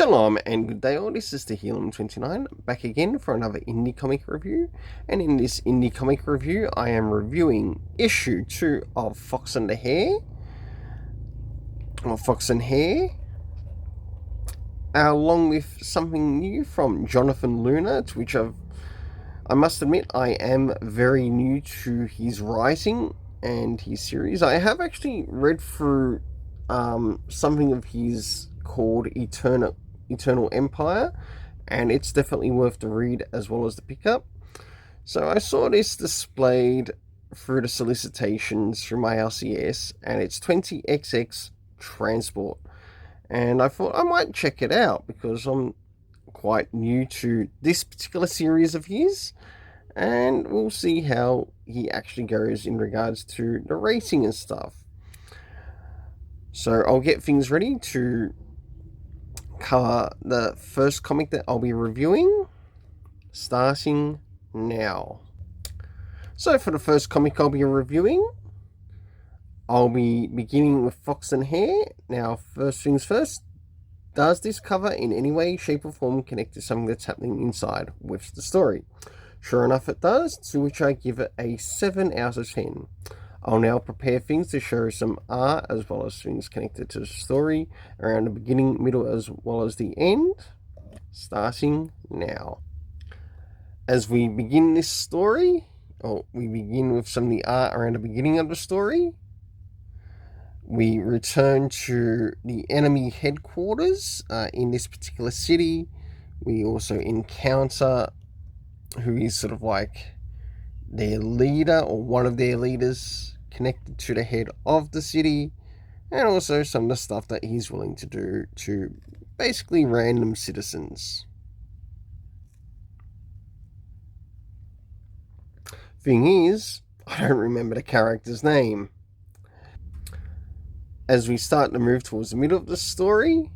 Shalom and good day all, this is the Hare 20XX, back again for another indie comic review. And in this indie comic review, I am reviewing issue 2 of Fox and Hare, along with something new from Jonathan Luna, to which I must admit I am very new to his writing and his series. I have actually read through something of his called Eternal Empire, and it's definitely worth the read as well as the pickup. So I saw this displayed through the solicitations through my LCS, and it's 20XX Transport, and I thought I might check it out because I'm quite new to this particular series of his, and we'll see how he actually goes in regards to the racing and stuff. So I'll get things ready to cover the first comic that I'll be reviewing, starting now. So for the first comic I'll be reviewing, I'll be beginning with Fox and Hare. Now, first things first, does this cover in any way, shape or form connect to something that's happening inside with the story? Sure enough it does, to which I give it a 7 out of 10. I'll now prepare things to show some art as well as things connected to the story around the beginning, middle as well as the end, starting now. As we begin this story, we begin with some of the art around the beginning of the story. We return to the enemy headquarters in this particular city. We also encounter who is sort of like their leader or one of their leaders connected to the head of the city, and also some of the stuff that he's willing to do to basically random citizens. Thing is, I don't remember the character's name. As we start to move towards the middle of the story,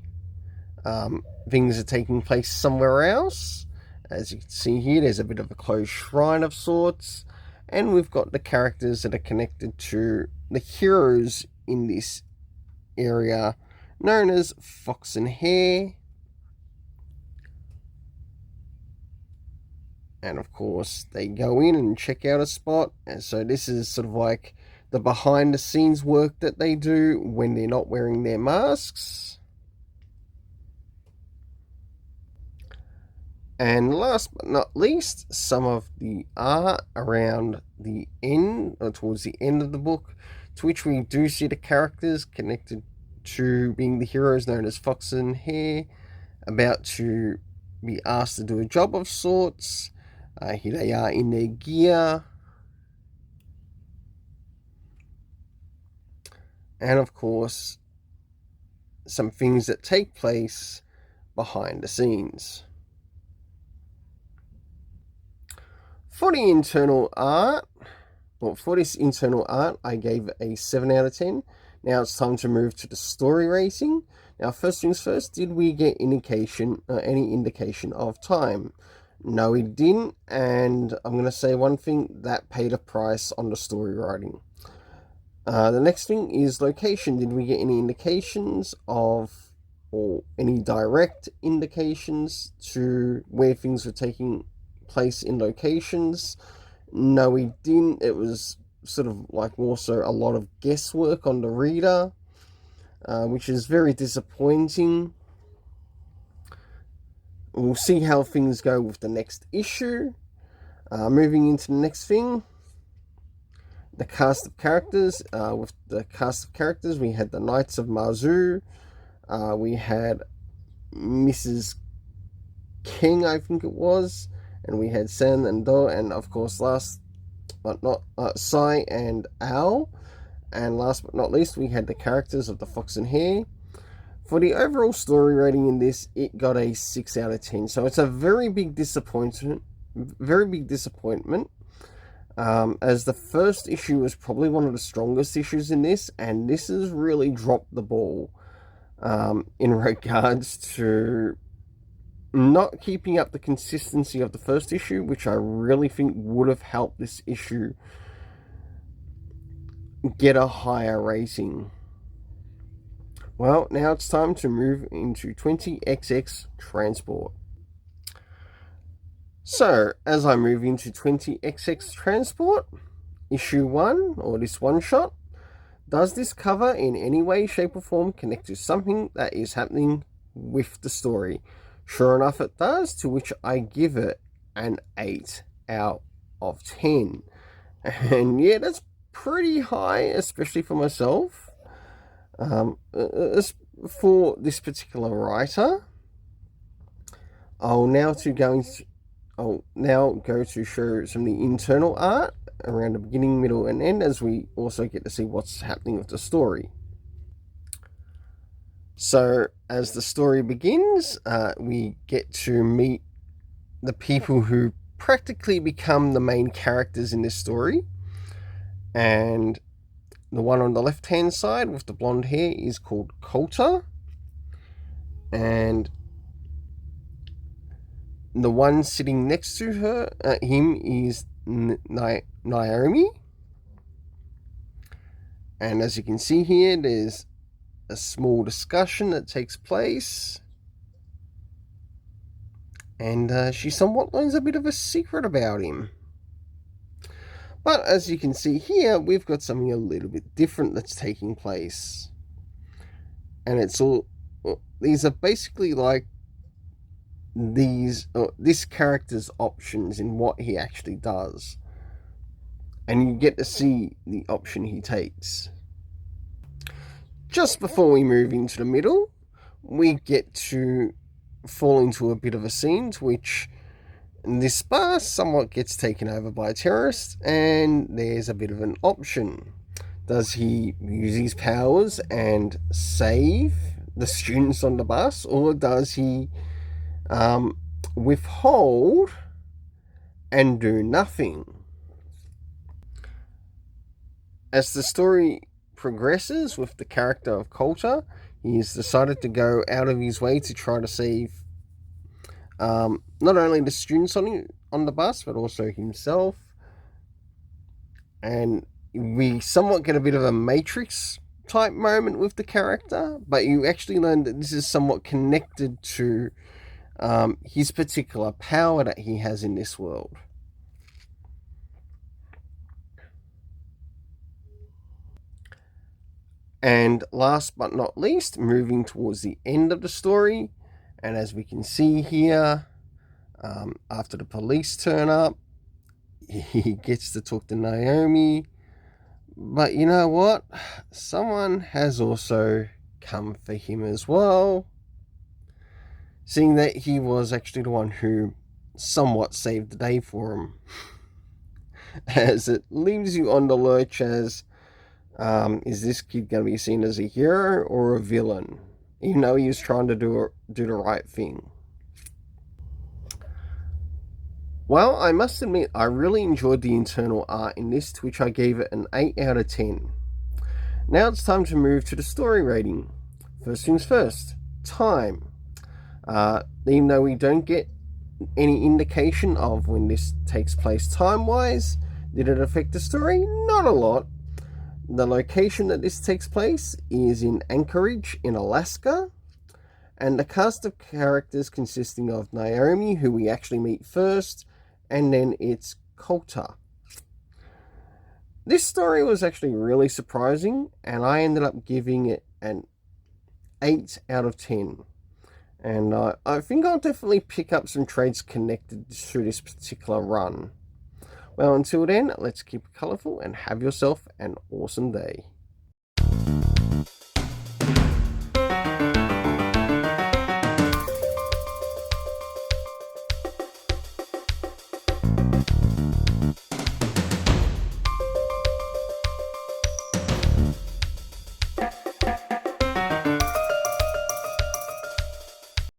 things are taking place somewhere else. As you can see here, there's a bit of a closed shrine of sorts, and we've got the characters that are connected to the heroes in this area, known as Fox and Hare. And of course, they go in and check out a spot, and so this is sort of like the behind the scenes work that they do when they're not wearing their masks. And last but not least, some of the art around the end, or towards the end of the book, to which we do see the characters connected to being the heroes known as Fox and Hare, about to be asked to do a job of sorts. Here they are in their gear. And of course, some things that take place behind the scenes. For this internal art, I gave it a 7 out of 10. Now it's time to move to the story racing. Now, first things first, did we get any indication of time? No, we didn't, and I'm going to say one thing, that paid a price on the story writing. The next thing is location. Did we get any indications of, or any direct indications to where things were taking place in locations? No, we didn't. It was sort of like also a lot of guesswork on the reader, which is very disappointing. We'll see how things go with the next issue. Moving into the next thing, the cast of characters. With the cast of characters, we had the Knights of Marzu. We had Mrs. King, I think it was, and we had San and Do, and of course last but not Sai and Al, and last but not least we had the characters of the Fox and Hare. For the overall story rating in this, it got a 6 out of 10, so it's a very big disappointment, as the first issue was probably one of the strongest issues in this, and this has really dropped the ball in regards to not keeping up the consistency of the first issue, which I really think would have helped this issue get a higher rating. Well, now it's time to move into 20XX Transport. So, as I move into 20XX Transport, Issue 1, or this one shot, does this cover in any way, shape, or form connect to something that is happening with the story? Sure enough, it does, to which I give it an 8 out of 10. And yeah, that's pretty high, especially for myself. For this particular writer, I'll now go to show some of the internal art around the beginning, middle, and end, as we also get to see what's happening with the story. So, as the story begins, we get to meet the people who practically become the main characters in this story. And the one on the left-hand side with the blonde hair is called Coulter. And the one sitting next to him is Naomi. And as you can see here, there's a small discussion that takes place. And she somewhat learns a bit of a secret about him. But as you can see here, we've got something a little bit different that's taking place. And these are basically like this character's options in what he actually does. And you get to see the option he takes. Just before we move into the middle, we get to fall into a bit of a scene to which this bar somewhat gets taken over by terrorists, and there's a bit of an option. Does he use his powers and save the students on the bus, or does he withhold and do nothing? As the story progresses with the character of Coulter, he's decided to go out of his way to try to save not only the students on the bus, but also himself. And we somewhat get a bit of a Matrix type moment with the character, but you actually learn that this is somewhat connected to his particular power that he has in this world. And last but not least, moving towards the end of the story, and as we can see here, after the police turn up, he gets to talk to Naomi. But you know what? Someone has also come for him as well, seeing that he was actually the one who somewhat saved the day for him. As it leaves you on the lurch as, is this kid going to be seen as a hero or a villain? Even though he was trying to do the right thing. Well, I must admit, I really enjoyed the internal art in this, to which I gave it an 8 out of 10. Now it's time to move to the story rating. First things first, time. Even though we don't get any indication of when this takes place time-wise, did it affect the story? Not a lot. The location that this takes place is in Anchorage in Alaska, and the cast of characters consisting of Naomi, who we actually meet first, and then it's Coulter. This story was actually really surprising, and I ended up giving it an 8 out of 10. And I think I'll definitely pick up some trades connected to this particular run. Well, until then, let's keep it colourful and have yourself an awesome day.